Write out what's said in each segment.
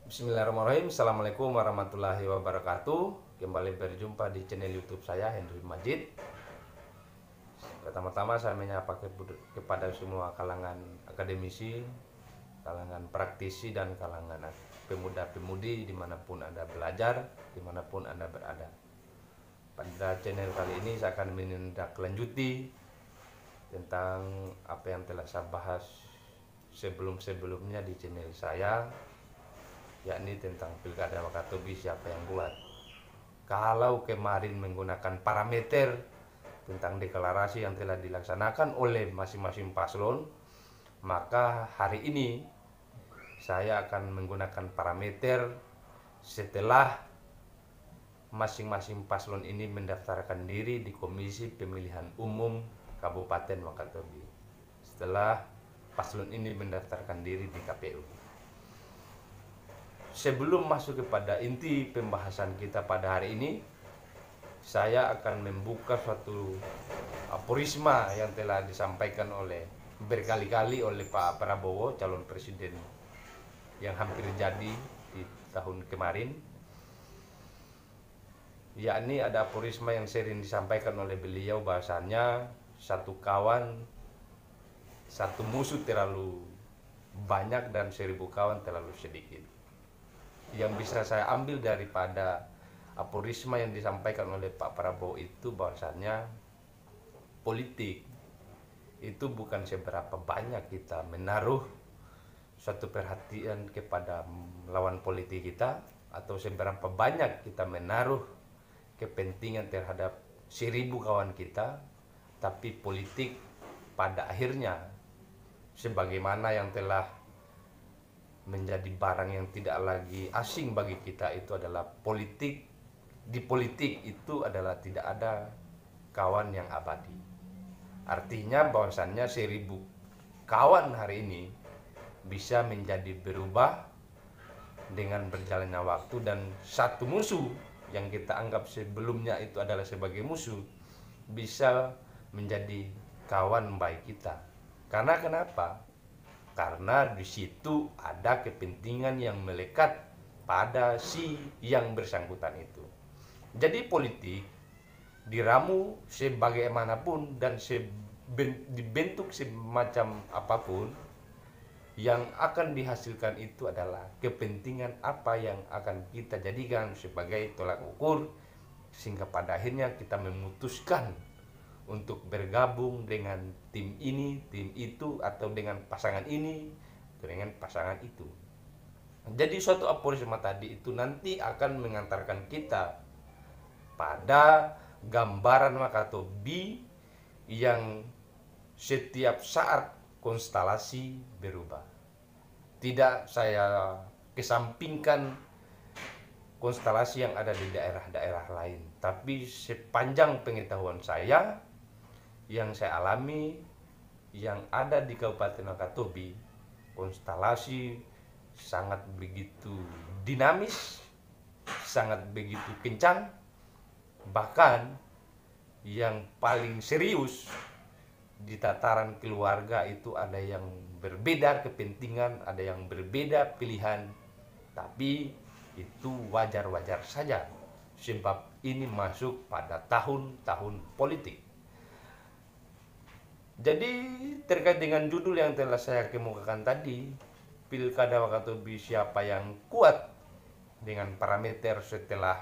Bismillahirrahmanirrahim. Assalamualaikum warahmatullahi wabarakatuh. Kembali berjumpa di channel YouTube saya, Henry Majid. Pertama-tama saya menyapa kepada semua kalangan akademisi, kalangan praktisi, dan kalangan pemuda-pemudi dimanapun Anda belajar, dimanapun Anda berada. Pada channel kali ini saya akan menindaklanjuti tentang apa yang telah saya bahas sebelum-sebelumnya di channel saya, yakni tentang Pilkada Wakatobi siapa yang buat. Kalau kemarin menggunakan parameter tentang deklarasi yang telah dilaksanakan oleh masing-masing paslon, maka hari ini saya akan menggunakan parameter setelah masing-masing paslon ini mendaftarkan diri di Komisi Pemilihan Umum Kabupaten Wakatobi. Setelah paslon ini mendaftarkan diri di KPU. Sebelum masuk kepada inti pembahasan kita pada hari ini, saya akan membuka suatu aforisma yang telah disampaikan berkali-kali oleh Pak Prabowo, calon presiden yang hampir jadi di tahun kemarin. Yakni ada aforisma yang sering disampaikan oleh beliau, bahasanya satu kawan, satu musuh terlalu banyak dan 1000 kawan terlalu sedikit. Yang bisa saya ambil daripada aforisma yang disampaikan oleh Pak Prabowo itu bahwasannya politik itu bukan seberapa banyak kita menaruh suatu perhatian kepada lawan politik kita, atau seberapa banyak kita menaruh kepentingan terhadap 1000 kawan kita, tapi politik pada akhirnya sebagaimana yang telah menjadi barang yang tidak lagi asing bagi kita, itu adalah politik. Di politik itu adalah tidak ada kawan yang abadi. Artinya bahwasannya 1000 kawan hari ini bisa menjadi berubah dengan berjalannya waktu, dan satu musuh yang kita anggap sebelumnya itu adalah sebagai musuh bisa menjadi kawan baik kita. Karena kenapa? Karena di situ ada kepentingan yang melekat pada si yang bersangkutan itu. Jadi politik diramu sebagaimanapun dan dibentuk semacam apapun, yang akan dihasilkan itu adalah kepentingan apa yang akan kita jadikan sebagai tolak ukur, sehingga pada akhirnya kita memutuskan untuk bergabung dengan tim ini, tim itu, atau dengan pasangan ini, dengan pasangan itu. Jadi suatu aforisma tadi itu nanti akan mengantarkan kita pada gambaran Wakatobi yang setiap saat konstelasi berubah. Tidak saya kesampingkan konstelasi yang ada di daerah-daerah lain, tapi sepanjang pengetahuan saya yang saya alami, yang ada di Kabupaten Wakatobi, konstelasi sangat begitu dinamis, sangat begitu kencang. Bahkan yang paling serius di tataran keluarga itu ada yang berbeda kepentingan, ada yang berbeda pilihan, tapi itu wajar-wajar saja, sebab ini masuk pada tahun-tahun politik. Jadi terkait dengan judul yang telah saya kemukakan tadi, Pilkada Wakatobi siapa yang kuat, dengan parameter setelah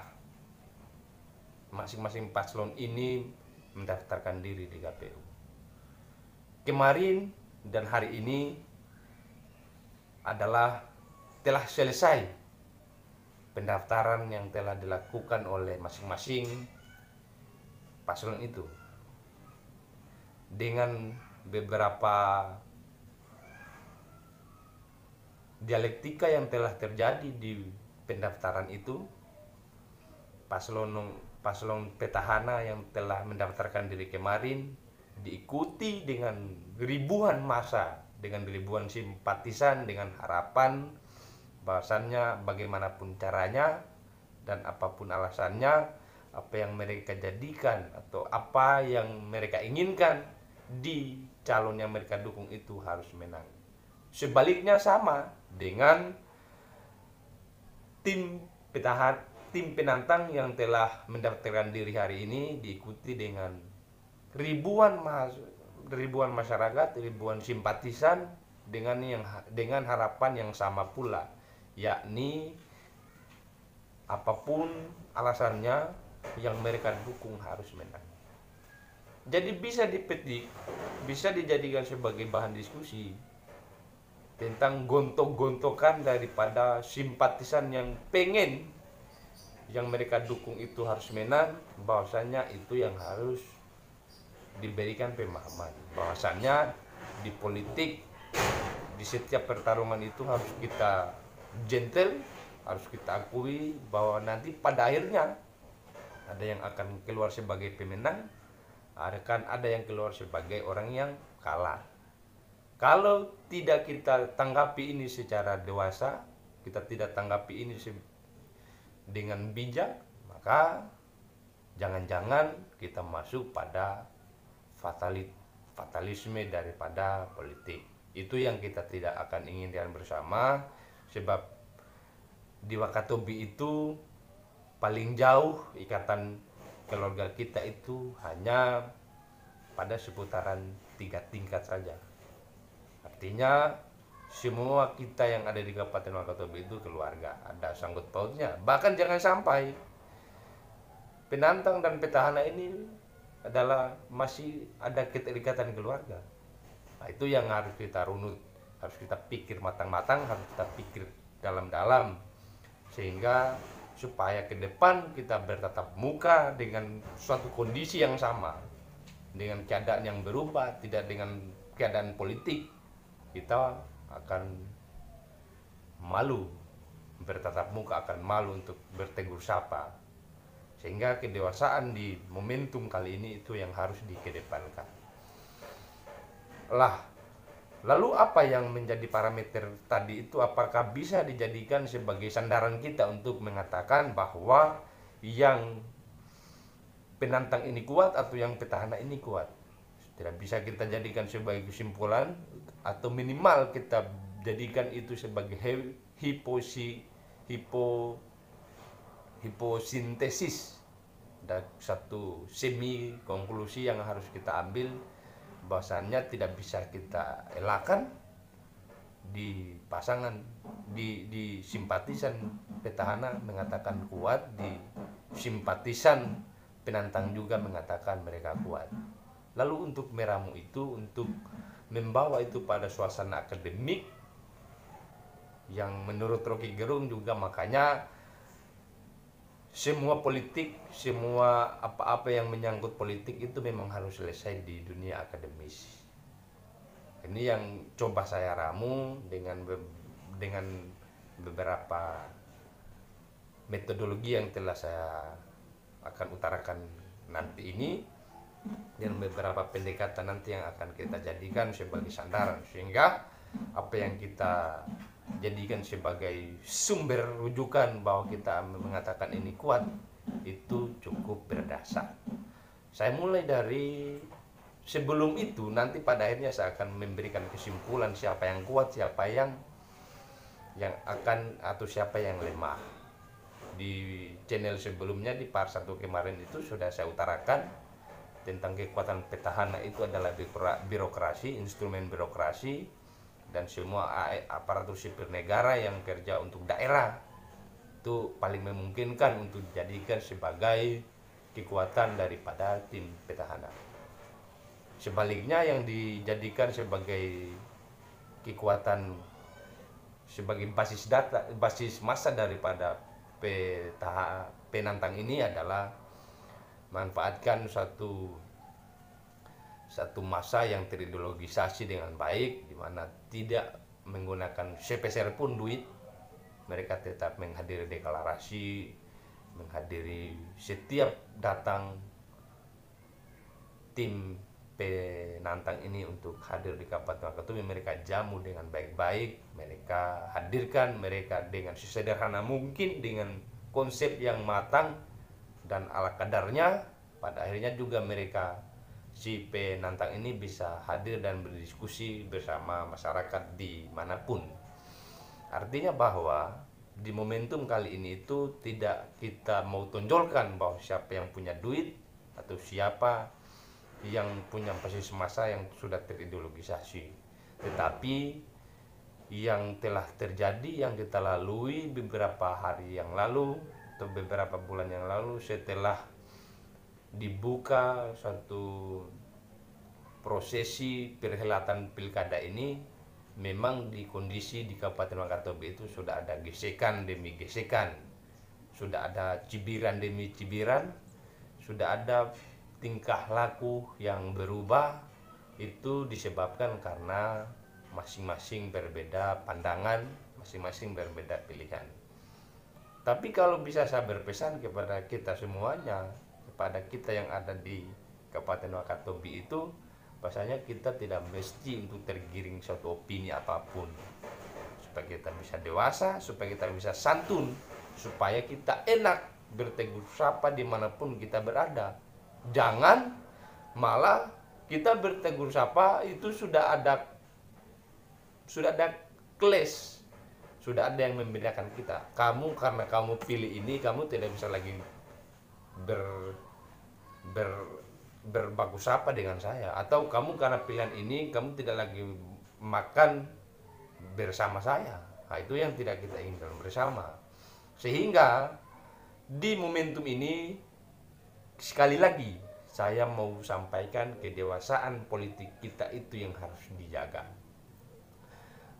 masing-masing paslon ini mendaftarkan diri di KPU. Kemarin dan hari ini adalah telah selesai pendaftaran yang telah dilakukan oleh masing-masing paslon itu, dengan beberapa dialektika yang telah terjadi di pendaftaran itu. Paslon petahana yang telah mendaftarkan diri kemarin diikuti dengan ribuan massa, dengan ribuan simpatisan, dengan harapan bahwasannya bagaimanapun caranya dan apapun alasannya, apa yang mereka jadikan atau apa yang mereka inginkan di calon yang mereka dukung itu harus menang. Sebaliknya sama dengan tim tim penantang yang telah mendaftarkan diri hari ini diikuti dengan ribuan masyarakat, ribuan simpatisan dengan harapan yang sama pula, yakni apapun alasannya yang mereka dukung harus menang. Jadi bisa dipetik, bisa dijadikan sebagai bahan diskusi tentang gontok-gontokan daripada simpatisan yang pengen yang mereka dukung itu harus menang, bahwasanya itu yang harus diberikan pemahaman bahwasanya di politik, di setiap pertarungan itu harus kita gentle, harus kita akui bahwa nanti pada akhirnya ada yang akan keluar sebagai pemenang, ada yang keluar sebagai orang yang kalah. Kalau tidak kita tanggapi ini secara dewasa, kita tidak tanggapi ini dengan bijak, maka jangan-jangan kita masuk pada fatalisme daripada politik. Itu yang kita tidak akan inginkan bersama, sebab di Wakatobi itu paling jauh ikatan keluarga kita itu hanya pada seputaran 3 tingkat saja. Artinya semua kita yang ada di Kabupaten Wakatobi itu keluarga, ada sangkut pautnya. Bahkan jangan sampai penantang dan petahana ini adalah masih ada keterikatan keluarga. Nah, itu yang harus kita runut, harus kita pikir matang-matang, harus kita pikir dalam-dalam, sehingga supaya ke depan kita bertatap muka dengan suatu kondisi yang sama, dengan keadaan yang berubah, tidak dengan keadaan politik. Kita akan malu bertatap muka, akan malu untuk bertegur sapa, sehingga kedewasaan di momentum kali ini itu yang harus dikedepankan. Lalu apa yang menjadi parameter tadi itu? Apakah bisa dijadikan sebagai sandaran kita untuk mengatakan bahwa yang penantang ini kuat atau yang petahana ini kuat? Tidak bisa kita jadikan sebagai kesimpulan, atau minimal kita jadikan itu sebagai hiposintesis dan satu semi konklusi yang harus kita ambil, bahwasannya tidak bisa kita elakkan di pasangan, di simpatisan petahana mengatakan kuat, di simpatisan penantang juga mengatakan mereka kuat. Lalu untuk meramu itu, untuk membawa itu pada suasana akademik yang menurut Rocky Gerung juga, makanya semua politik, semua apa-apa yang menyangkut politik itu memang harus selesai di dunia akademis. Ini yang coba saya ramu dengan beberapa metodologi yang telah saya akan utarakan nanti ini, dan beberapa pendekatan nanti yang akan kita jadikan sebagai sandaran, sehingga apa yang kita jadikan sebagai sumber rujukan bahwa kita mengatakan ini kuat itu cukup berdasar. Saya mulai dari sebelum itu, nanti pada akhirnya saya akan memberikan kesimpulan siapa yang kuat, siapa yang akan, atau siapa yang lemah. Di channel sebelumnya, di part 1 kemarin itu sudah saya utarakan tentang kekuatan petahana itu adalah birokrasi, instrumen birokrasi, dan semua aparatur sipil negara yang kerja untuk daerah itu paling memungkinkan untuk dijadikan sebagai kekuatan daripada tim petahana. Sebaliknya, yang dijadikan sebagai kekuatan, sebagai basis massa daripada penantang ini adalah manfaatkan satu masa yang terideologisasi dengan baik, di mana tidak menggunakan sepeser pun duit. Mereka tetap menghadiri deklarasi, menghadiri setiap datang tim penantang ini untuk hadir di Kabupaten Wakatobi. Mereka jamu dengan baik-baik, mereka hadirkan mereka dengan sesederhana mungkin, dengan konsep yang matang dan ala kadarnya. Pada akhirnya juga mereka, si penantang ini, bisa hadir dan berdiskusi bersama masyarakat dimanapun. Artinya bahwa di momentum kali ini itu tidak kita mau tonjolkan bahwa siapa yang punya duit atau siapa yang punya basis massa yang sudah terideologisasi, tetapi yang telah terjadi, yang kita lalui beberapa hari yang lalu atau beberapa bulan yang lalu setelah dibuka satu prosesi perhelatan pilkada ini, memang di kondisi di Kabupaten Wakatobi itu sudah ada gesekan demi gesekan, sudah ada cibiran demi cibiran, sudah ada tingkah laku yang berubah. Itu disebabkan karena masing-masing berbeda pandangan, masing-masing berbeda pilihan. Tapi kalau bisa saya berpesan kepada kita semuanya, kepada kita yang ada di Kabupaten Wakatobi itu, bahasanya kita tidak mesti untuk tergiring suatu opini apapun, supaya kita bisa dewasa, supaya kita bisa santun, supaya kita enak bertegur sapa dimanapun kita berada. Jangan malah kita bertegur sapa itu sudah ada clash, sudah ada yang membedakan kita. Kamu karena kamu pilih ini, kamu tidak bisa lagi berbagus sapa dengan saya, atau kamu karena pilihan ini kamu tidak lagi makan bersama saya. Nah, itu yang tidak kita inginkan bersama. Sehingga di momentum ini sekali lagi saya mau sampaikan kedewasaan politik kita itu yang harus dijaga.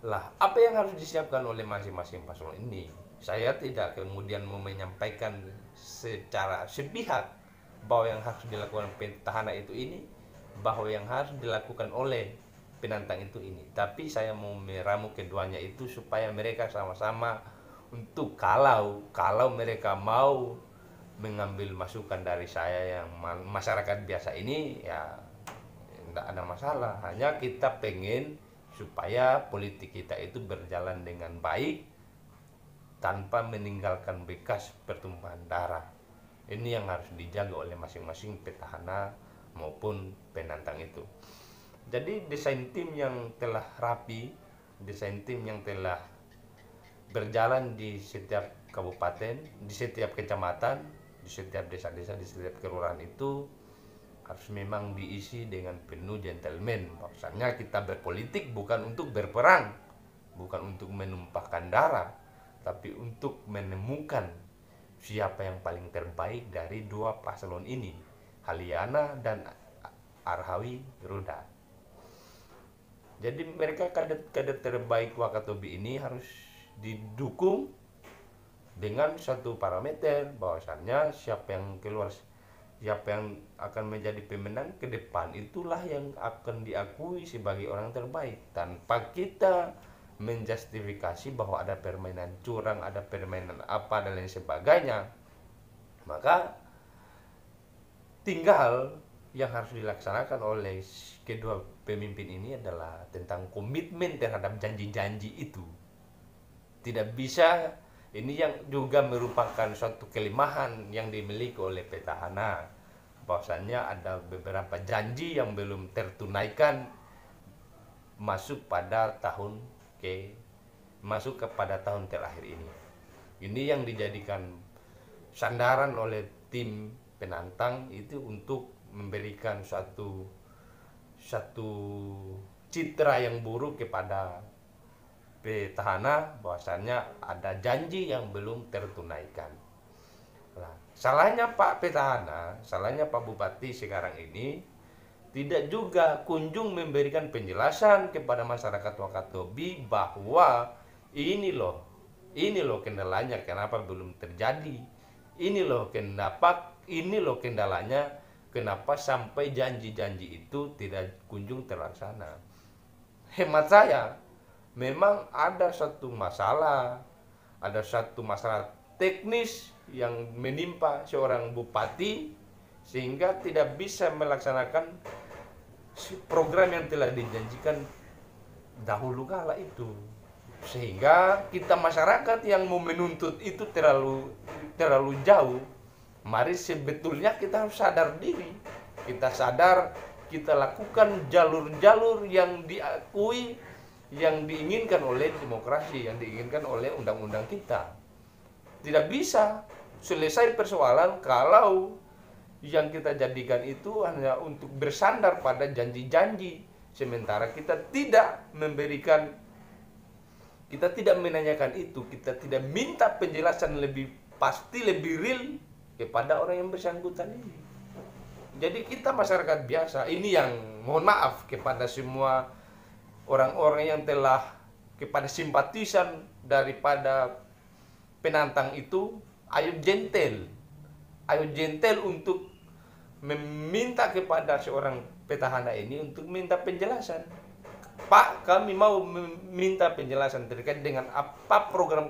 Lah, apa yang harus disiapkan oleh masing-masing paslon ini? Saya tidak kemudian mau menyampaikan secara sepihak bahwa yang harus dilakukan petahana itu ini, bahwa yang harus dilakukan oleh penantang itu ini. Tapi saya mau meramu keduanya itu supaya mereka sama-sama untuk kalau mereka mau mengambil masukan dari saya yang masyarakat biasa ini, ya tidak ada masalah. Hanya kita pengen supaya politik kita itu berjalan dengan baik tanpa meninggalkan bekas pertumpahan darah. Ini yang harus dijaga oleh masing-masing petahana maupun penantang itu. Jadi desain tim yang telah rapi, desain tim yang telah berjalan di setiap kabupaten, di setiap kecamatan, di setiap desa-desa, di setiap kelurahan itu harus memang diisi dengan penuh gentleman. Bahwasanya kita berpolitik bukan untuk berperang, bukan untuk menumpahkan darah, tapi untuk menemukan siapa yang paling terbaik dari dua paslon ini, Haliana dan Arhawi Ruda. Jadi mereka kader terbaik Wakatobi ini harus didukung dengan satu parameter, bahwasannya siapa yang keluar, siapa yang akan menjadi pemenang ke depan, itulah yang akan diakui sebagai orang terbaik, tanpa kita menjustifikasi bahwa ada permainan curang, ada permainan apa dan lain sebagainya. Maka tinggal yang harus dilaksanakan oleh kedua pemimpin ini adalah tentang komitmen terhadap janji-janji itu. Tidak bisa, ini yang juga merupakan suatu kelemahan yang dimiliki oleh petahana, bahwasannya ada beberapa janji yang belum tertunaikan masuk kepada tahun terakhir ini. Ini yang dijadikan sandaran oleh tim penantang itu untuk memberikan satu citra yang buruk kepada petahana, bahwasannya ada janji yang belum tertunaikan. Nah, salahnya Pak Petahana, salahnya Pak Bupati sekarang ini tidak juga kunjung memberikan penjelasan kepada masyarakat Wakatobi bahwa ini loh kendalanya kenapa belum terjadi, ini loh kendalanya kenapa sampai janji-janji itu tidak kunjung terlaksana. Hemat saya, memang ada satu masalah teknis yang menimpa seorang bupati sehingga tidak bisa melaksanakan program yang telah dijanjikan dahulu kala itu, sehingga kita masyarakat yang mau menuntut itu terlalu jauh. Mari sebetulnya kita harus sadar diri, kita lakukan jalur-jalur yang diakui, yang diinginkan oleh demokrasi, yang diinginkan oleh undang-undang kita. Tidak bisa selesai persoalan kalau yang kita jadikan itu hanya untuk bersandar pada janji-janji, sementara kita tidak memberikan, kita tidak menanyakan itu, kita tidak minta penjelasan lebih pasti, lebih real kepada orang yang bersangkutan ini. Jadi kita masyarakat biasa ini yang mohon maaf kepada semua orang-orang yang telah, kepada simpatisan daripada penantang itu, ayo gentle untuk meminta kepada seorang petahana ini untuk minta penjelasan. Pak, kami mau meminta penjelasan terkait dengan apa program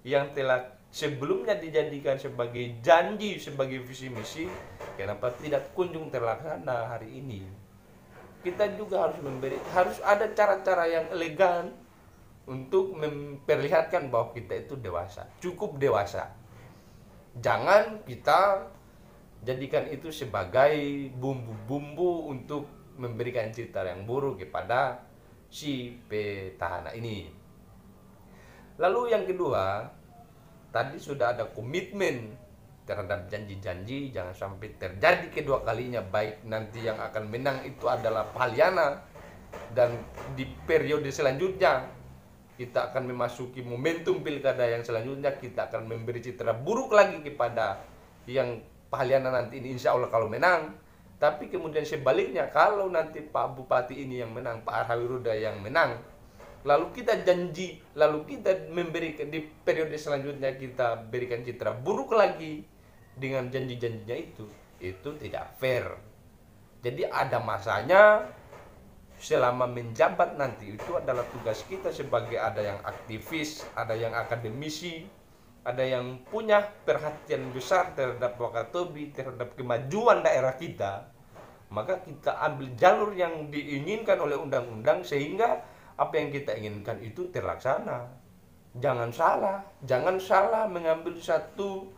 yang telah sebelumnya dijadikan sebagai janji, sebagai visi misi, kenapa tidak kunjung terlaksana hari ini. Kita juga harus ada cara-cara yang elegan untuk memperlihatkan bahwa kita itu dewasa, cukup dewasa. Jangan kita jadikan itu sebagai bumbu-bumbu untuk memberikan cerita yang buruk kepada si petahana ini. Lalu yang kedua, tadi sudah ada komitmen terhadap janji-janji, jangan sampai terjadi kedua kalinya, baik nanti yang akan menang itu adalah Pahaliana dan di periode selanjutnya kita akan memasuki momentum pilkada yang selanjutnya, kita akan memberi citra buruk lagi kepada yang Pahaliana nanti ini insya Allah kalau menang. Tapi kemudian sebaliknya, kalau nanti Pak Bupati ini yang menang, Pak Arhawiruda yang menang, lalu kita janji, lalu kita memberikan di periode selanjutnya kita berikan citra buruk lagi dengan janji-janjinya itu tidak fair. Jadi ada masanya, selama menjabat nanti itu adalah tugas kita sebagai ada yang aktivis, ada yang akademisi, ada yang punya perhatian besar terhadap Wakatobi, terhadap kemajuan daerah kita, maka kita ambil jalur yang diinginkan oleh undang-undang sehingga apa yang kita inginkan itu terlaksana. Jangan salah mengambil satu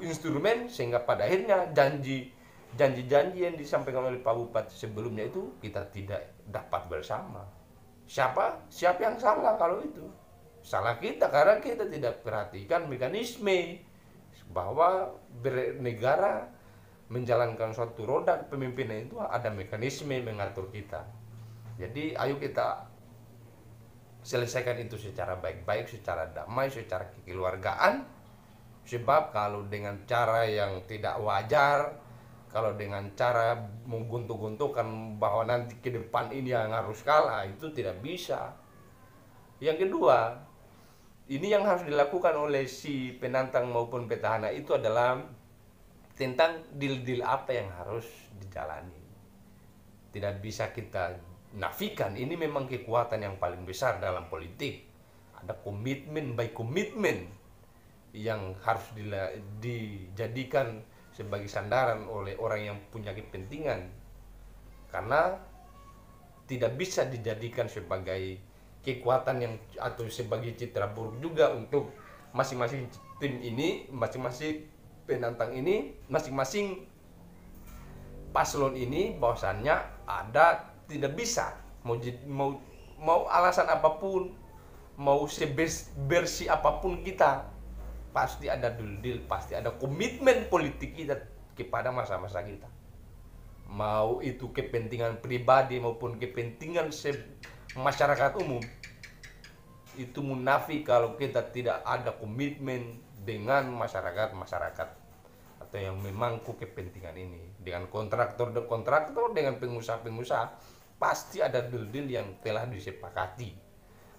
instrumen sehingga pada akhirnya janji-janji yang disampaikan oleh Pak Bupati sebelumnya itu kita tidak dapat bersama. Siapa yang salah kalau itu? Salah kita karena kita tidak perhatikan mekanisme bahwa bernegara menjalankan suatu roda kepemimpinan itu ada mekanisme mengatur kita. Jadi ayo kita selesaikan itu secara baik-baik, secara damai, secara kekeluargaan. Sebab kalau dengan cara yang tidak wajar, kalau dengan cara mengguntuk-guntukan bahwa nanti ke depan ini yang harus kalah, itu tidak bisa. Yang kedua, ini yang harus dilakukan oleh si penantang maupun petahana itu adalah tentang deal-deal apa yang harus dijalani. Tidak bisa kita nafikan, ini memang kekuatan yang paling besar dalam politik. Ada komitmen by komitmen yang harus dijadikan sebagai sandaran oleh orang yang punya kepentingan. Karena tidak bisa dijadikan sebagai kekuatan yang atau sebagai citra buruk juga untuk masing-masing tim ini, masing-masing penantang ini, masing-masing paslon ini, bahwasannya ada tidak bisa mau alasan apapun, mau sebersih apapun kita, pasti ada deal, pasti ada komitmen politik kita kepada masa-masa kita. Mau itu kepentingan pribadi maupun kepentingan masyarakat umum, itu munafik kalau kita tidak ada komitmen dengan masyarakat atau yang memangku kepentingan ini. Dengan kontraktor dengan pengusaha pasti ada deal yang telah disepakati.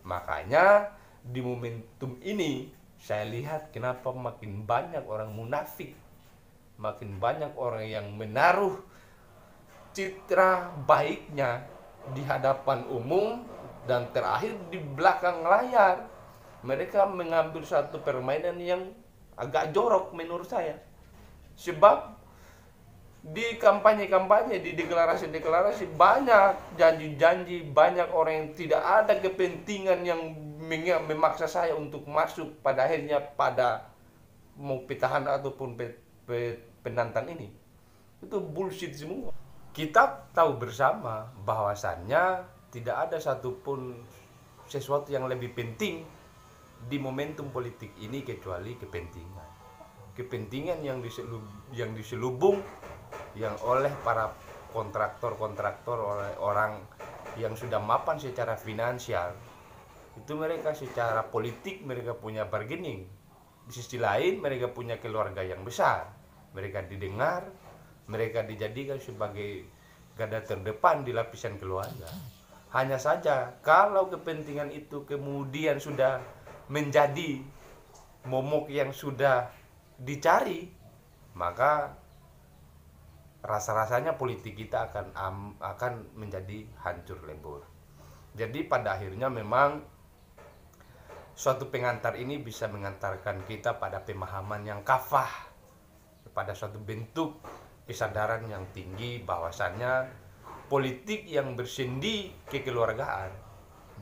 Makanya di momentum ini saya lihat kenapa makin banyak orang munafik, makin banyak orang yang menaruh citra baiknya di hadapan umum dan terakhir di belakang layar mereka mengambil satu permainan yang agak jorok menurut saya. Sebab di kampanye-kampanye, di deklarasi-deklarasi banyak janji-janji, banyak orang yang tidak ada kepentingan yang memaksa saya untuk masuk pada akhirnya pada mau petahana ataupun penantang ini. Itu bullshit semua. Kita tahu bersama bahwasannya tidak ada satupun sesuatu yang lebih penting di momentum politik ini kecuali kepentingan yang diselubung yang oleh para kontraktor oleh orang yang sudah mapan secara finansial. Itu mereka secara politik mereka punya bargaining. Di sisi lain mereka punya keluarga yang besar. Mereka didengar, mereka dijadikan sebagai garda terdepan di lapisan keluarga. Hanya saja kalau kepentingan itu kemudian sudah menjadi momok yang sudah dicari, maka rasa-rasanya politik kita akan menjadi hancur lebur. Jadi pada akhirnya memang suatu pengantar ini bisa mengantarkan kita pada pemahaman yang kafah, pada suatu bentuk kesadaran yang tinggi bahwasannya politik yang bersendi kekeluargaan,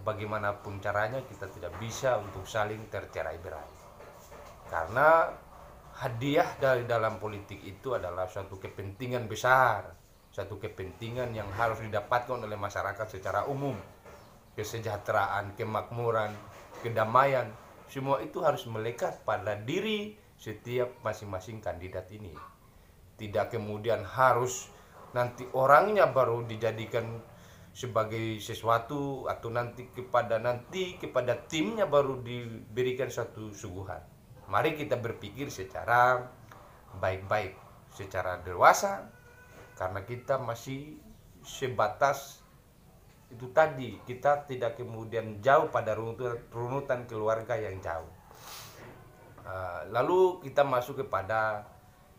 bagaimanapun caranya kita tidak bisa untuk saling tercerai-berai. Karena hadiah dari dalam politik itu adalah suatu kepentingan besar, suatu kepentingan yang harus didapatkan oleh masyarakat secara umum. Kesejahteraan, kemakmuran, kedamaian, semua itu harus melekat pada diri setiap masing-masing kandidat ini. Tidak kemudian harus nanti orangnya baru dijadikan sebagai sesuatu, atau nanti kepada timnya baru diberikan satu suguhan. Mari kita berpikir secara baik-baik, secara dewasa, karena kita masih sebatas itu tadi, kita tidak kemudian jauh pada runutan keluarga yang jauh. Lalu kita masuk kepada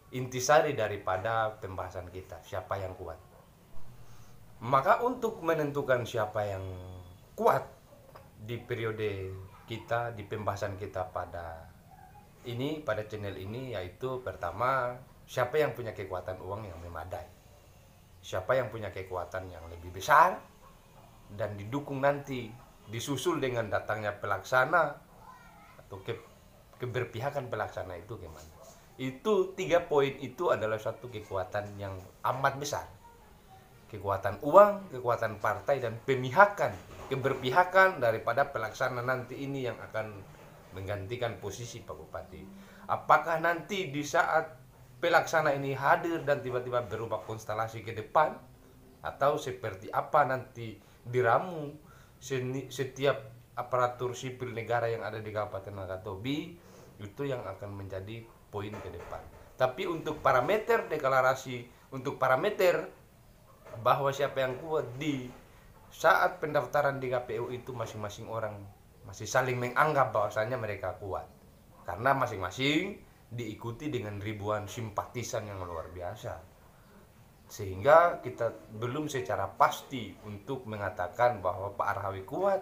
intisari daripada pembahasan kita, siapa yang kuat. Maka untuk menentukan siapa yang kuat di periode kita, di pembahasan kita pada channel ini, yaitu pertama, siapa yang punya kekuatan uang yang memadai, siapa yang punya kekuatan yang lebih besar, dan didukung nanti disusul dengan datangnya pelaksana atau keberpihakan pelaksana itu gimana. Itu 3 poin itu adalah satu kekuatan yang amat besar. Kekuatan uang, kekuatan partai, dan keberpihakan daripada pelaksana nanti ini yang akan menggantikan posisi Pak Bupati. Apakah nanti di saat pelaksana ini hadir dan tiba-tiba berubah konstelasi ke depan, atau seperti apa nanti diramu setiap aparatur sipil negara yang ada di Kabupaten Wakatobi, itu yang akan menjadi poin ke depan. Tapi untuk parameter deklarasi, untuk parameter bahwa siapa yang kuat di saat pendaftaran di KPU itu, masing-masing orang masih saling menganggap bahwasannya mereka kuat, karena masing-masing diikuti dengan ribuan simpatisan yang luar biasa, sehingga kita belum secara pasti untuk mengatakan bahwa Pak Arhawi kuat,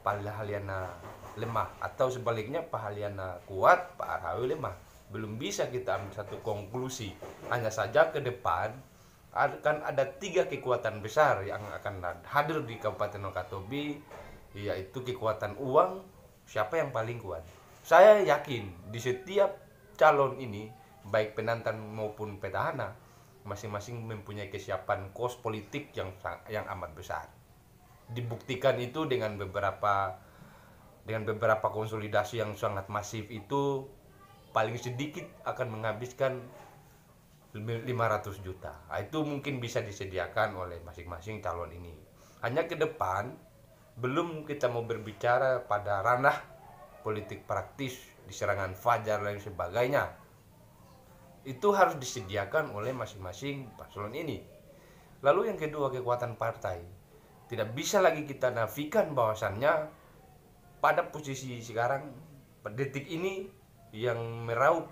Pak Halyana lemah, atau sebaliknya Pak Halyana kuat, Pak Arhawi lemah. Belum bisa kita ambil satu konklusi. Hanya saja ke depan akan ada 3 kekuatan besar yang akan hadir di Kabupaten Wakatobi, yaitu kekuatan uang. Siapa yang paling kuat? Saya yakin di setiap calon ini, baik penantang maupun petahana, masing-masing mempunyai kesiapan kos politik yang amat besar. Dibuktikan itu dengan beberapa konsolidasi yang sangat masif. Itu paling sedikit akan menghabiskan 500 juta. Itu mungkin bisa disediakan oleh masing-masing calon ini. Hanya ke depan belum kita mau berbicara pada ranah politik praktis di serangan fajar dan sebagainya. Itu harus disediakan oleh masing-masing paslon ini. Lalu yang kedua, kekuatan partai. Tidak bisa lagi kita nafikan bahwasannya pada posisi sekarang, pada detik ini, yang meraup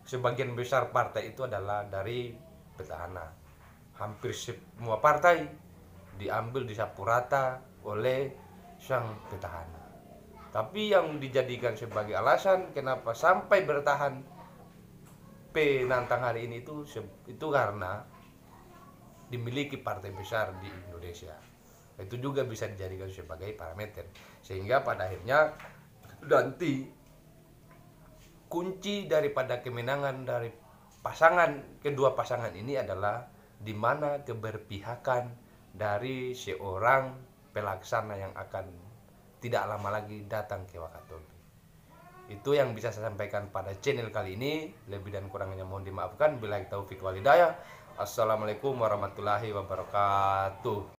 sebagian besar partai itu adalah dari petahana. Hampir semua partai diambil, disapu rata oleh sang petahana. Tapi yang dijadikan sebagai alasan kenapa sampai bertahan penantang hari ini itu karena dimiliki partai besar di Indonesia. Itu juga bisa dijadikan sebagai parameter, sehingga pada akhirnya nanti kunci daripada kemenangan dari kedua pasangan ini adalah di mana keberpihakan dari seorang pelaksana yang akan tidak lama lagi datang ke Wakatobi. Itu yang bisa saya sampaikan pada channel kali ini. Lebih dan kurangnya mohon dimaafkan. Billahi taufik wal hidayah. Assalamualaikum warahmatullahi wabarakatuh.